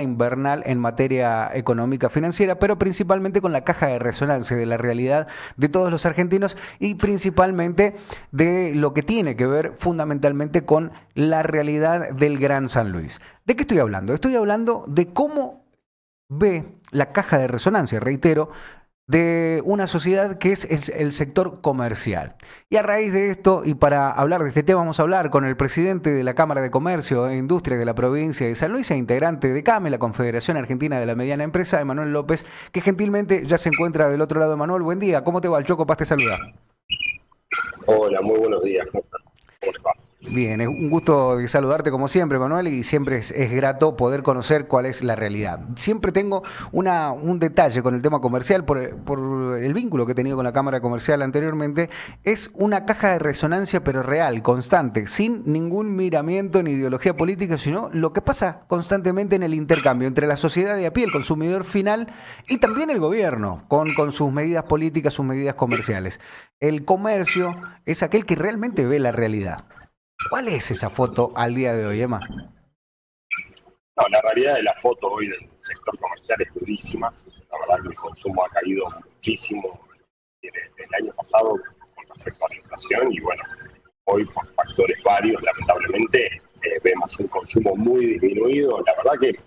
invernal en materia económica financiera, pero principalmente con la caja de resonancia de la realidad de todos los argentinos y principalmente de lo que tiene que ver fundamentalmente con la realidad del Gran San Luis. ¿De qué estoy hablando? Estoy hablando de cómo ve la caja de resonancia, reitero, de una sociedad que es el sector comercial. Y a raíz de esto, y para hablar de este tema, vamos a hablar con el presidente de la Cámara de Comercio e Industria de la provincia de San Luis e integrante de CAME, la Confederación Argentina de la Mediana Empresa, Emanuel López, que gentilmente ya se encuentra del otro lado. Emanuel, buen día. ¿Cómo te va? El Choco Paz te saluda. Hola, muy buenos días. ¿Cómo les va? Bien, es un gusto de saludarte como siempre, Manuel, y siempre es grato poder conocer cuál es la realidad. Siempre tengo un detalle con el tema comercial por el vínculo que he tenido con la Cámara Comercial anteriormente. Es una caja de resonancia, pero real, constante, sin ningún miramiento ni ideología política, sino lo que pasa constantemente en el intercambio entre la sociedad de a pie, el consumidor final, y también el gobierno, con sus medidas políticas, sus medidas comerciales. El comercio es aquel que realmente ve la realidad. ¿Cuál es esa foto al día de hoy, Emma? No, la realidad de la foto hoy del sector comercial es durísima. La verdad que el consumo ha caído muchísimo desde el año pasado con respecto a la inflación y bueno, hoy por factores varios, lamentablemente, vemos un consumo muy disminuido. La verdad que,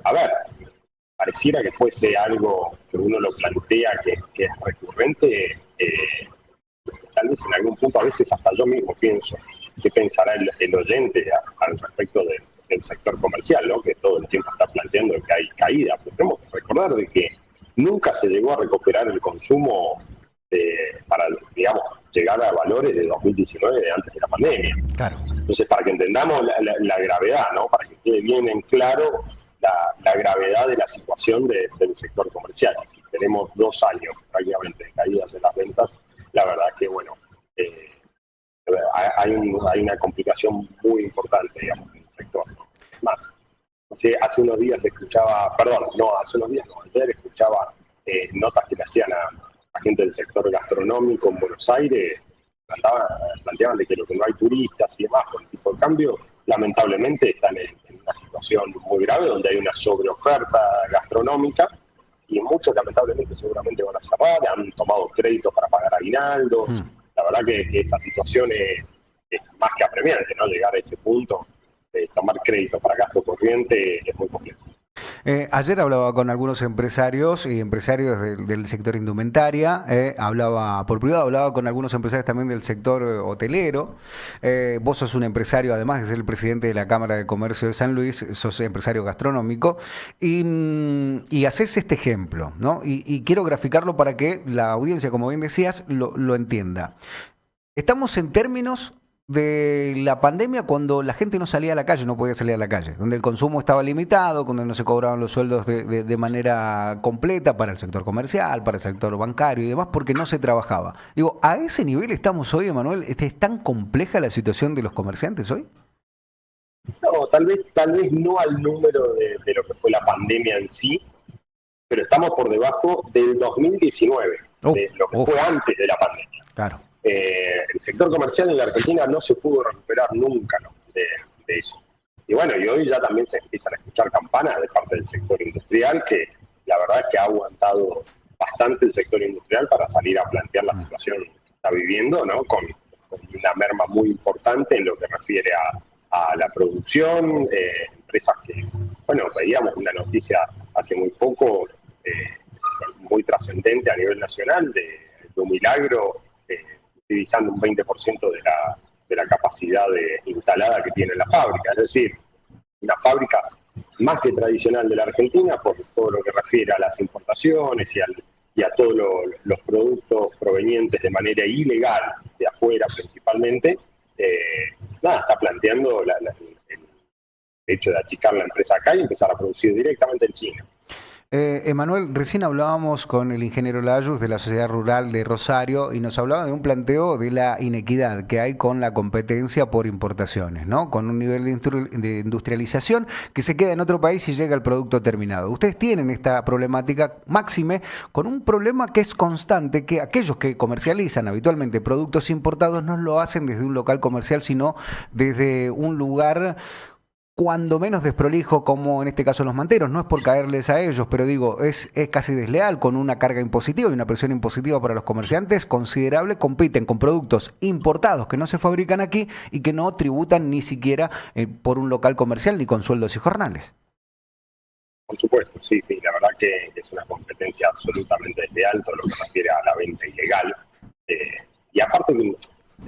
a ver, pareciera que fuese algo que uno lo plantea que es recurrente, tal vez en algún punto, a veces hasta yo mismo pienso, qué pensará el oyente al respecto del sector comercial, ¿no? Que todo el tiempo está planteando que hay caída. Pero tenemos que recordar de que nunca se llegó a recuperar el consumo para, digamos, llegar a valores de 2019, de antes de la pandemia. Claro. Entonces, para que entendamos la gravedad, ¿no? Para que quede bien en claro la gravedad de la situación del sector comercial. Si tenemos 2 años prácticamente de caídas en las ventas, la verdad que, bueno, hay una complicación muy importante, digamos, en el sector. Más, hace unos días escuchaba, perdón, no, hace unos días, no, ayer escuchaba notas que le hacían a gente del sector gastronómico en Buenos Aires, planteaban de que lo que no hay turistas y demás, por el tipo de cambio, lamentablemente están en una situación muy grave donde hay una sobreoferta gastronómica y muchos lamentablemente seguramente van a cerrar, han tomado créditos para pagar aguinaldo. La verdad que esa situación es más que apremiante, ¿no? Llegar a ese punto de tomar crédito para gasto corriente es muy complejo. Ayer hablaba con algunos empresarios y empresarios del sector indumentaria, hablaba por privado, hablaba con algunos empresarios también del sector hotelero. Vos sos un empresario, además de ser el presidente de la Cámara de Comercio de San Luis, sos empresario gastronómico y haces este ejemplo, ¿no? Y quiero graficarlo para que la audiencia, como bien decías, lo entienda. Estamos en términos de la pandemia cuando la gente no salía a la calle, no podía salir a la calle, donde el consumo estaba limitado, donde no se cobraban los sueldos de manera completa para el sector comercial, para el sector bancario y demás, porque no se trabajaba. Digo, ¿a ese nivel estamos hoy, Emanuel? ¿Es tan compleja la situación de los comerciantes hoy? No, tal vez no al número de lo que fue la pandemia en sí, pero estamos por debajo del 2019, de lo que fue antes de la pandemia. Claro. El sector comercial en la Argentina no se pudo recuperar nunca, ¿no? de eso. Y bueno, y hoy ya también se empiezan a escuchar campanas de parte del sector industrial, que la verdad es que ha aguantado bastante el sector industrial para salir a plantear la situación que está viviendo, ¿no? Con una merma muy importante en lo que refiere a la producción, empresas que, bueno, veíamos una noticia hace muy poco, muy trascendente a nivel nacional, de un milagro, utilizando un 20% de la capacidad instalada que tiene la fábrica. Es decir, una fábrica más que tradicional de la Argentina, por todo lo que refiere a las importaciones y a todos los productos provenientes de manera ilegal, de afuera principalmente, está planteando el hecho de achicar la empresa acá y empezar a producir directamente en China. Emanuel, recién hablábamos con el ingeniero Layuz de la Sociedad Rural de Rosario y nos hablaba de un planteo de la inequidad que hay con la competencia por importaciones, ¿no? Con un nivel de industrialización que se queda en otro país y llega al producto terminado. Ustedes tienen esta problemática máxime con un problema que es constante, que aquellos que comercializan habitualmente productos importados no lo hacen desde un local comercial, sino desde un lugar cuando menos desprolijo, como en este caso los manteros. No es por caerles a ellos, pero digo, es casi desleal, con una carga impositiva y una presión impositiva para los comerciantes considerable. Compiten con productos importados que no se fabrican aquí y que no tributan ni siquiera por un local comercial ni con sueldos y jornales. Por supuesto, sí, sí, la verdad que es una competencia absolutamente desleal, todo lo que se refiere a la venta ilegal. Y aparte,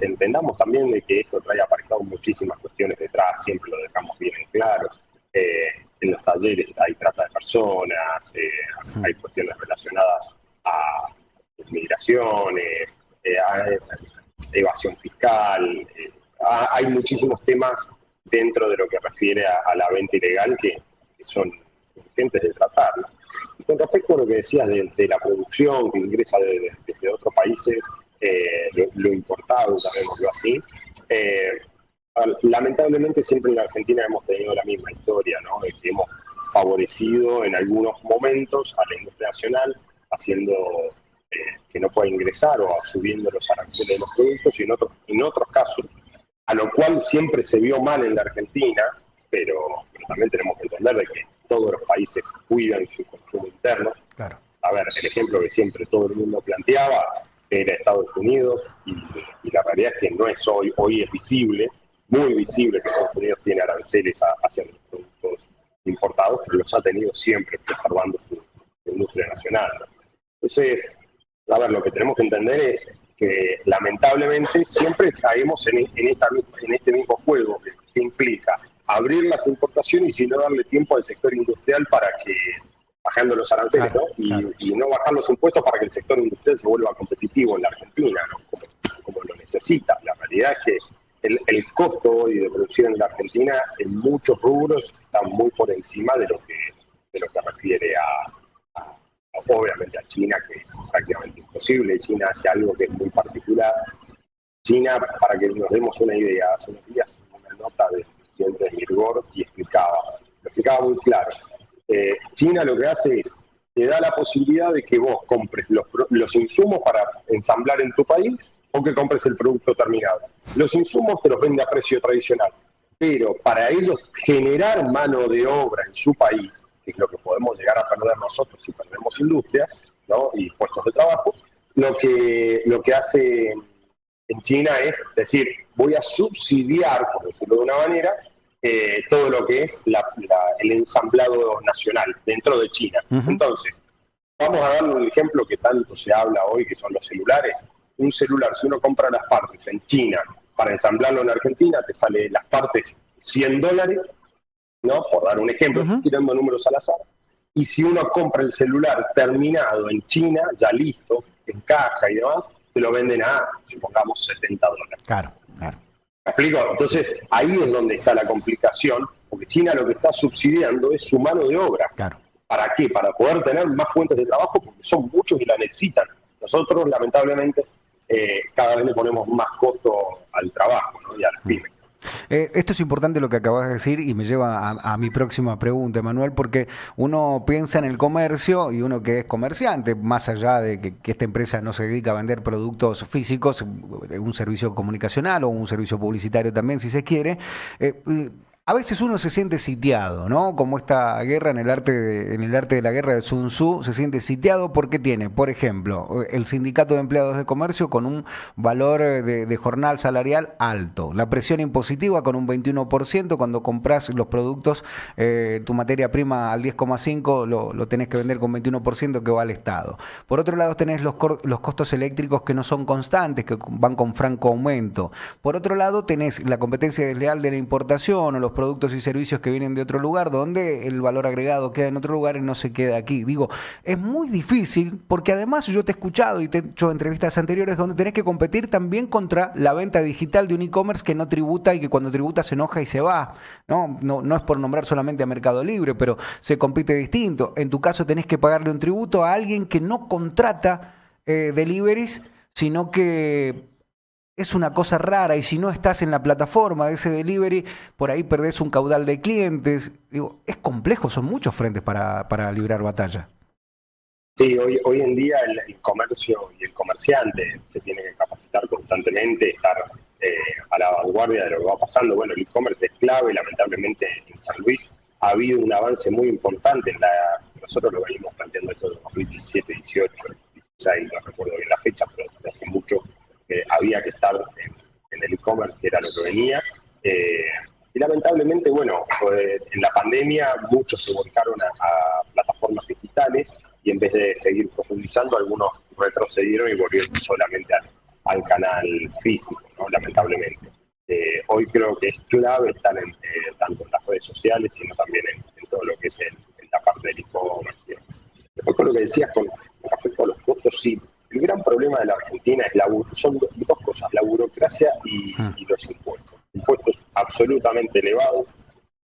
entendamos también de que esto trae aparejado muchísimas cuestiones detrás, siempre lo dejamos bien en claro. En los talleres hay trata de personas, hay cuestiones relacionadas a migraciones, a evasión fiscal, hay muchísimos temas dentro de lo que refiere a la venta ilegal que son urgentes de tratar, ¿no? Y con respecto a lo que decías de la producción que ingresa desde otros países, lo importado, llamémoslo así, lamentablemente siempre en la Argentina hemos tenido la misma historia, ¿no? De que hemos favorecido en algunos momentos a la industria nacional, haciendo que no pueda ingresar o subiendo los aranceles de los productos, y en otros casos, a lo cual siempre se vio mal en la Argentina, pero también tenemos que entender de que todos los países cuidan su consumo interno. Claro. A ver, el ejemplo que siempre todo el mundo planteaba era Estados Unidos, y la realidad es que no es hoy es visible, muy visible, que Estados Unidos tiene aranceles hacia los productos importados, pero los ha tenido siempre preservando su industria nacional, ¿no? Entonces, a ver, lo que tenemos que entender es que lamentablemente siempre caemos en este mismo juego que implica abrir las importaciones y no darle tiempo al sector industrial para que, bajando los aranceles, claro, ¿no? Claro. Y no bajar los impuestos para que el sector industrial se vuelva competitivo en la Argentina, ¿no? Como lo necesita. La realidad es que el costo hoy de producción en la Argentina en muchos rubros está muy por encima de lo que refiere obviamente a China, que es prácticamente imposible. China hace algo que es muy particular. China, para que nos demos una idea, hace unos días una nota del presidente de Mirgor y lo explicaba muy claro. China lo que hace es, te da la posibilidad de que vos compres los insumos para ensamblar en tu país o que compres el producto terminado. Los insumos te los vende a precio tradicional, pero para ellos generar mano de obra en su país, que es lo que podemos llegar a perder nosotros si perdemos industrias, ¿no? Y puestos de trabajo, lo que hace en China es decir, voy a subsidiar, por decirlo de una manera, todo lo que es el ensamblado nacional dentro de China. Uh-huh. Entonces, vamos a darle un ejemplo que tanto se habla hoy, que son los celulares. Un celular, si uno compra las partes en China para ensamblarlo en Argentina, te sale las partes $100, ¿no? Por dar un ejemplo, Uh-huh. tirando números al azar. Y si uno compra el celular terminado en China, ya listo, en caja y demás, te lo venden a, supongamos, $70. Claro, claro. ¿Me explico? Entonces, ahí es donde está la complicación, porque China lo que está subsidiando es su mano de obra. Claro. ¿Para qué? Para poder tener más fuentes de trabajo, porque son muchos y la necesitan. Nosotros, lamentablemente, cada vez le ponemos más costo al trabajo, ¿no? Y a las pymes. Esto es importante lo que acabas de decir y me lleva a mi próxima pregunta, Manuel, porque uno piensa en el comercio y uno que es comerciante, más allá de que esta empresa no se dedica a vender productos físicos, un servicio comunicacional o un servicio publicitario también, si se quiere, a veces uno se siente sitiado, ¿no? Como esta guerra en el arte de la guerra de Sun Tzu, se siente sitiado porque tiene, por ejemplo, el sindicato de empleados de comercio con un valor de jornal salarial alto, la presión impositiva con un 21% cuando compras los productos, tu materia prima al 10,5 lo tenés que vender con 21% que va al Estado. Por otro lado tenés los costos eléctricos que no son constantes, que van con franco aumento. Por otro lado tenés la competencia desleal de la importación o los productos y servicios que vienen de otro lugar, donde el valor agregado queda en otro lugar y no se queda aquí. Digo, es muy difícil porque además yo te he escuchado y te he hecho entrevistas anteriores donde tenés que competir también contra la venta digital de un e-commerce que no tributa y que cuando tributa se enoja y se va. No es por nombrar solamente a Mercado Libre, pero se compite distinto. En tu caso tenés que pagarle un tributo a alguien que no contrata deliveries, sino que es una cosa rara, y si no estás en la plataforma de ese delivery, por ahí perdés un caudal de clientes. Digo, es complejo, son muchos frentes para librar batalla. Sí, hoy en día el comercio y el comerciante se tiene que capacitar constantemente, estar a la vanguardia de lo que va pasando. Bueno, el e-commerce es clave, lamentablemente en San Luis ha habido un avance muy importante nosotros lo venimos planteando esto en 2017, 18, 16, no recuerdo bien la fecha, pero desde hace mucho había que estar en el e-commerce, que era lo que venía. Y lamentablemente, bueno, en la pandemia muchos se volcaron a plataformas digitales y en vez de seguir profundizando, algunos retrocedieron y volvieron solamente al canal físico, ¿no? Lamentablemente. Hoy creo que es clave estar tanto en las redes sociales, sino también en todo lo que es en la parte del e-commerce. Después con lo que decías con respecto a los costos, sí, el gran problema de la Argentina son dos cosas, la burocracia y los impuestos. Impuestos absolutamente elevados,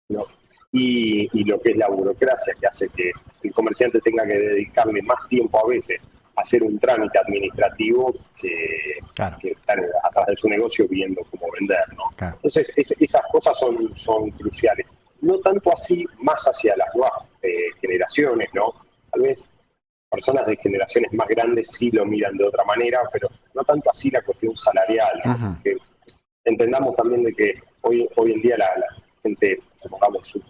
¿no? Y lo que es la burocracia, que hace que el comerciante tenga que dedicarle más tiempo a veces a hacer un trámite administrativo que estar atrás de su negocio viendo cómo vender, ¿no? Claro. Entonces, esas cosas son cruciales. No tanto así, más hacia las nuevas generaciones, ¿no? Tal vez personas de generaciones más grandes sí lo miran de otra manera, pero no tanto así la cuestión salarial, ¿no? Que entendamos también de que hoy en día la gente, supongamos, sub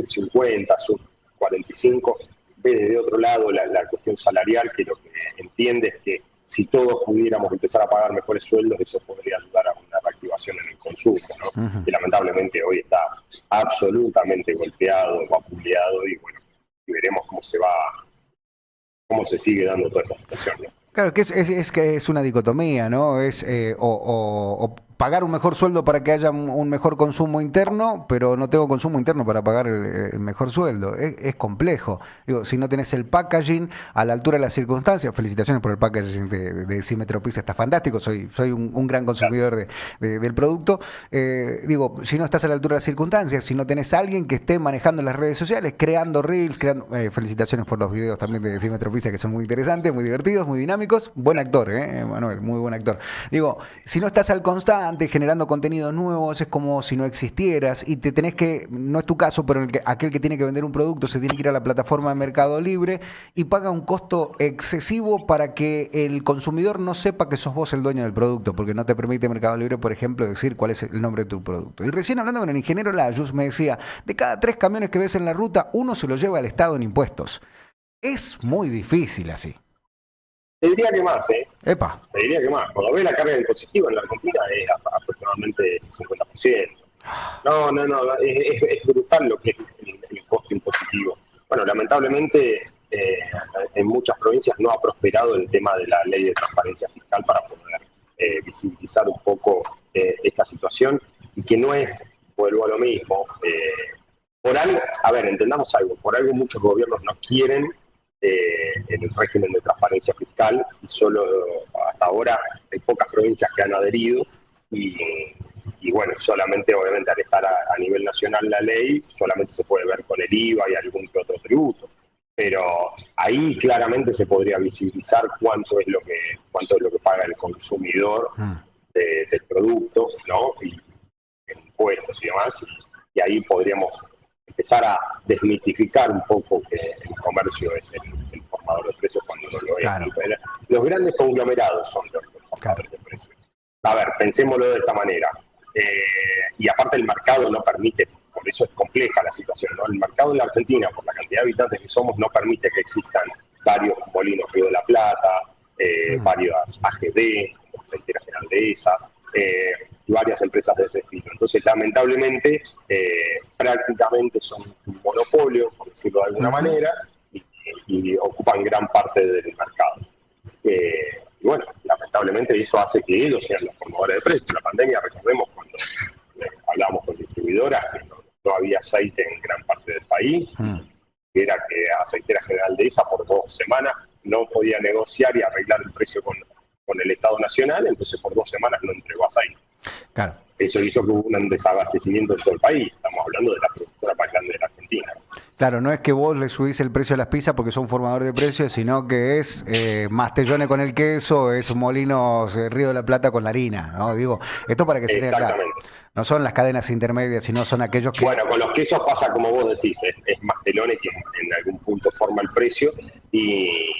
50, sub 45, ve desde otro lado la cuestión salarial, que lo que entiende es que si todos pudiéramos empezar a pagar mejores sueldos, eso podría ayudar a una reactivación en el consumo, ¿no? Que lamentablemente hoy está absolutamente golpeado, vapuleado, y bueno, y veremos cómo se sigue dando toda esta situación, ¿no? Claro, que es una dicotomía, ¿no? Es o pagar un mejor sueldo para que haya un mejor consumo interno, pero no tengo consumo interno para pagar el mejor sueldo. Es complejo. Digo, si no tenés el packaging a la altura de las circunstancias, felicitaciones por el packaging de Decímetro Pizza, está fantástico, soy un gran consumidor del producto. Digo, si no estás a la altura de las circunstancias, si no tenés a alguien que esté manejando las redes sociales, creando reels, felicitaciones por los videos también de Decímetro Pizza, que son muy interesantes, muy divertidos, muy dinámicos. Buen actor, Manuel, muy buen actor. Digo, si no estás al constante generando contenidos nuevos, es como si no existieras y te tenés que, no es tu caso, pero aquel que tiene que vender un producto se tiene que ir a la plataforma de Mercado Libre y paga un costo excesivo para que el consumidor no sepa que sos vos el dueño del producto, porque no te permite Mercado Libre, por ejemplo, decir cuál es el nombre de tu producto. Y recién hablando con el ingeniero Layus me decía, de cada 3 camiones que ves en la ruta, uno se lo lleva al Estado en impuestos. Es muy difícil así. Te diría que más, Epa. Te diría que más. Cuando ves la carga impositiva en la Argentina es aproximadamente el 50%. No, es brutal lo que es el costo impositivo. Bueno, lamentablemente en muchas provincias no ha prosperado el tema de la ley de transparencia fiscal para poder visibilizar un poco esta situación, y que no es, vuelvo a lo mismo, por algo, a ver, entendamos algo, por algo muchos gobiernos no quieren el régimen de transparencia fiscal, y solo hasta ahora hay pocas provincias que han adherido, y bueno, solamente obviamente al estar a nivel nacional la ley, solamente se puede ver con el IVA y algún que otro tributo, pero ahí claramente se podría visibilizar cuánto es lo que paga el consumidor del producto, ¿no? Y impuestos y demás, y ahí podríamos empezar a desmitificar un poco que el comercio es el formador de precios cuando no lo es. Claro. Los grandes conglomerados son los formadores de precios. A ver, pensémoslo de esta manera. Y aparte el mercado no permite, por eso es compleja la situación, ¿no? El mercado en la Argentina, por la cantidad de habitantes que somos, no permite que existan varios molinos Río de la Plata, varias AGD, Aceitera General Dehesa, y varias empresas de ese estilo. Entonces, lamentablemente, prácticamente son un monopolio, por decirlo de alguna manera, y ocupan gran parte del mercado. Y bueno, lamentablemente eso hace que ellos sean los formadores de precios. La pandemia, recordemos, cuando hablábamos con distribuidoras, que no había aceite en gran parte del país, que era que Aceitera General Dehesa por 2 semanas no podía negociar y arreglar el precio con el Estado Nacional, entonces por 2 semanas no entregó aceite. Claro. Eso hizo que hubo un desabastecimiento en todo el país. Estamos hablando de la productora más grande de la Argentina. Claro, no es que vos le subís el precio a las pizzas porque son formador de precios, sino que es Mastellone con el queso, es Molinos Río de la Plata con la harina, ¿no? Digo, esto para que se tenga claro. No son las cadenas intermedias, sino son aquellos que... Bueno, con los quesos pasa como vos decís, es Mastellone quien en algún punto forma el precio, y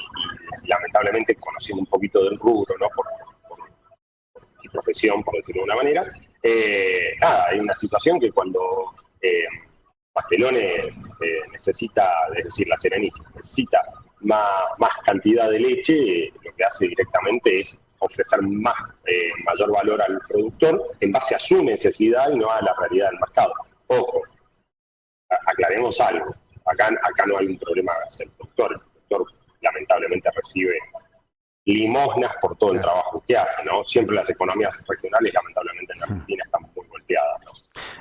lamentablemente conociendo un poquito del rubro, ¿no? Por profesión, por decirlo de una manera. Nada, hay una situación que cuando Pastelones necesita, es decir, la Serenísima, necesita más cantidad de leche, lo que hace directamente es ofrecer mayor valor al productor en base a su necesidad y no a la realidad del mercado. Ojo, aclaremos algo, acá no hay un problema hacia el productor. El productor lamentablemente recibe limosnas por todo el trabajo que hace, ¿no? Siempre las economías regionales, lamentablemente en Argentina, están muy golpeadas, ¿no?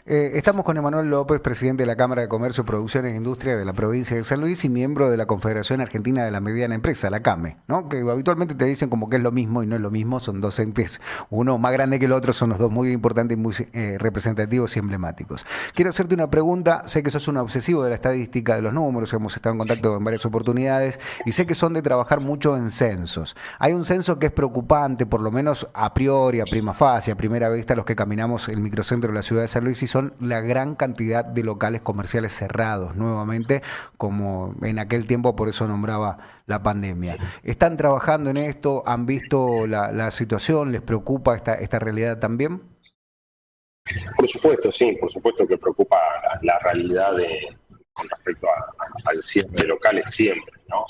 Estamos con Emanuel López, presidente de la Cámara de Comercio, Producciones e Industria de la provincia de San Luis y miembro de la Confederación Argentina de la Mediana Empresa, la CAME, ¿no? Que habitualmente te dicen como que es lo mismo y no es lo mismo, son dos entes, uno más grande que el otro, son los dos muy importantes y muy representativos y emblemáticos. Quiero hacerte una pregunta, sé que sos un obsesivo de la estadística de los números, hemos estado en contacto en varias oportunidades y sé que son de trabajar mucho en censos. Hay un censo que es preocupante, por lo menos a priori, a prima facie, a primera vista, los que caminamos el microcentro de la ciudad de San Luis, y son la gran cantidad de locales comerciales cerrados nuevamente, como en aquel tiempo, por eso nombraba la pandemia. ¿Están trabajando en esto? ¿Han visto la situación? ¿Les preocupa esta realidad también? Por supuesto, sí, por supuesto que preocupa la realidad con respecto al cierre de locales siempre, ¿no?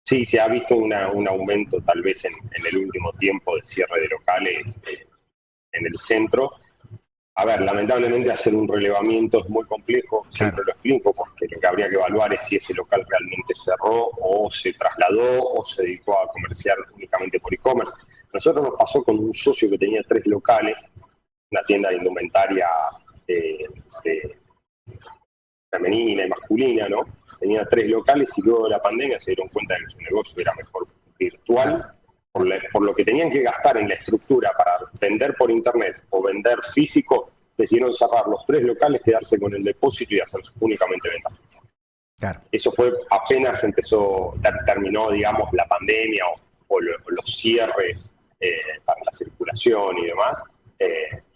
Sí, se ha visto un aumento tal vez en el último tiempo de cierre de locales en el centro. A ver, lamentablemente hacer un relevamiento es muy complejo, siempre lo explico, porque lo que habría que evaluar es si ese local realmente cerró o se trasladó o se dedicó a comerciar únicamente por e-commerce. Nosotros nos pasó con un socio que tenía 3 locales, una tienda de indumentaria femenina y masculina, ¿no? Tenía 3 locales y luego de la pandemia se dieron cuenta de que su negocio era mejor virtual, por lo que tenían que gastar en la estructura para vender por internet o vender físico, decidieron cerrar los 3 locales, quedarse con el depósito y hacer únicamente ventas físicas. Claro. Eso fue apenas terminó, digamos, la pandemia o los cierres para la circulación y demás,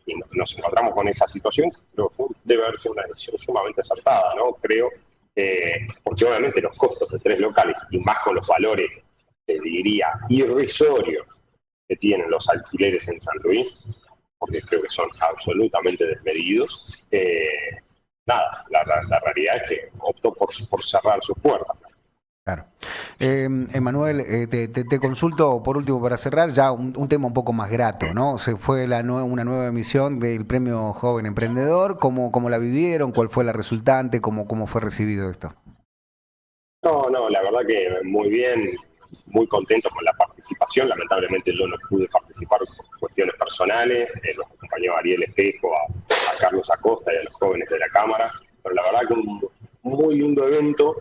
y nos encontramos con esa situación. Pero debe haber sido una decisión sumamente acertada, ¿no? Creo, porque obviamente los costos de 3 locales, y más con los valores, te diría, irrisorios que tienen los alquileres en San Luis, porque creo que son absolutamente desmedidos, nada, la realidad es que optó por cerrar sus puertas. Claro. Emanuel, te consulto por último para cerrar ya un tema un poco más grato, ¿no? Se fue una nueva emisión del Premio Joven Emprendedor. ¿Cómo la vivieron? ¿Cuál fue la resultante? ¿Cómo fue recibido esto? No, la verdad que muy bien, muy contento con la participación. Lamentablemente yo no pude participar por cuestiones personales, nos acompañó a Ariel Espejo, a Carlos Acosta y a los jóvenes de la Cámara, pero la verdad que un muy lindo evento,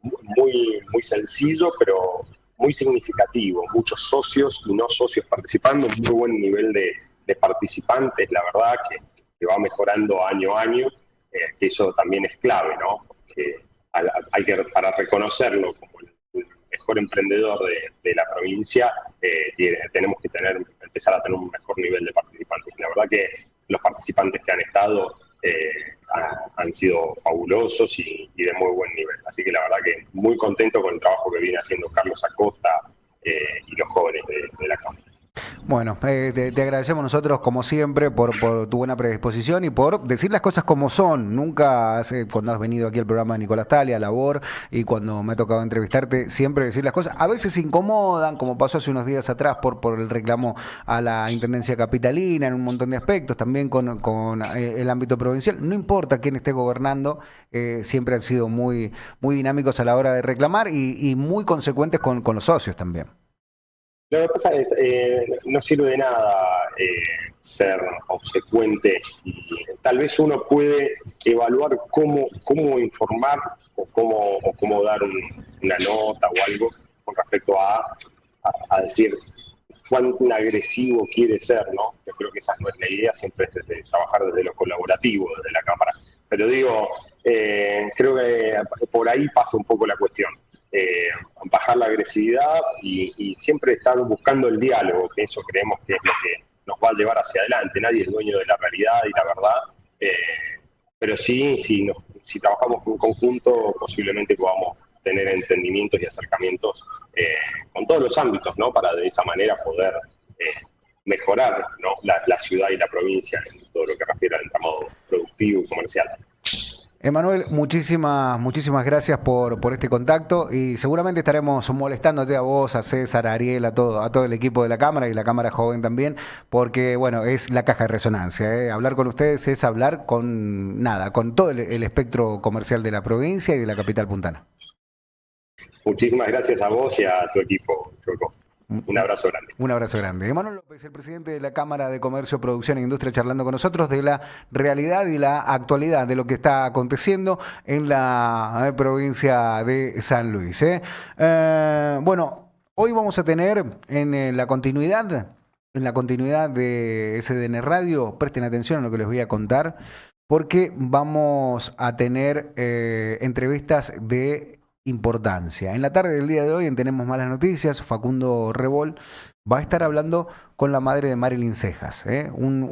muy sencillo, pero muy significativo. Muchos socios y no socios participando, un muy buen nivel de participantes, la verdad que va mejorando año a año, que eso también es clave, ¿no? Porque hay que, para reconocerlo como el mejor emprendedor de la provincia, tenemos que empezar a tener un mejor nivel de participantes. La verdad que los participantes que han estado han sido fabulosos y de muy buen nivel. Así que la verdad que muy contento con el trabajo que viene haciendo Carlos Acosta y los jóvenes de la Cámara. Bueno, te agradecemos nosotros como siempre por tu buena predisposición y por decir las cosas como son. Nunca, cuando has venido aquí al programa de Nicolás Talia, Labor, y cuando me ha tocado entrevistarte, siempre decir las cosas. A veces incomodan, como pasó hace unos días atrás por el reclamo a la Intendencia Capitalina en un montón de aspectos, también con el ámbito provincial. No importa quién esté gobernando, siempre han sido muy dinámicos a la hora de reclamar y muy consecuentes con los socios también. Lo que pasa es que no sirve de nada ser obsecuente y tal vez uno puede evaluar cómo informar o cómo dar una nota o algo con respecto a decir cuán agresivo quiere ser, ¿no? Yo creo que esa no es la idea, siempre es trabajar desde lo colaborativo, desde la Cámara. Pero digo, creo que por ahí pasa un poco la cuestión. Bajar la agresividad y siempre estar buscando el diálogo, que eso creemos que es lo que nos va a llevar hacia adelante. Nadie es dueño de la realidad y la verdad, pero sí, si trabajamos en conjunto, posiblemente podamos tener entendimientos y acercamientos con todos los ámbitos, ¿no? Para de esa manera poder mejorar, ¿no? la ciudad y la provincia en todo lo que refiere al entramado productivo y comercial. Emanuel, muchísimas gracias por este contacto y seguramente estaremos molestándote a vos, a César, a Ariel, a todo el equipo de la Cámara y la Cámara Joven también, porque bueno, es la caja de resonancia, ¿eh? Hablar con ustedes es hablar con todo el espectro comercial de la provincia y de la capital puntana. Muchísimas gracias a vos y a tu equipo, Choco. Un abrazo grande. Un abrazo grande. Emanuel López, el presidente de la Cámara de Comercio, Producción e Industria, charlando con nosotros de la realidad y la actualidad de lo que está aconteciendo en la provincia de San Luis. Bueno, hoy vamos a tener en la continuidad de SDN Radio, presten atención a lo que les voy a contar, porque vamos a tener entrevistas de importancia. En la tarde del día de hoy, en Tenemos Malas Noticias, Facundo Rebol va a estar hablando con la madre de Marilyn Cejas, un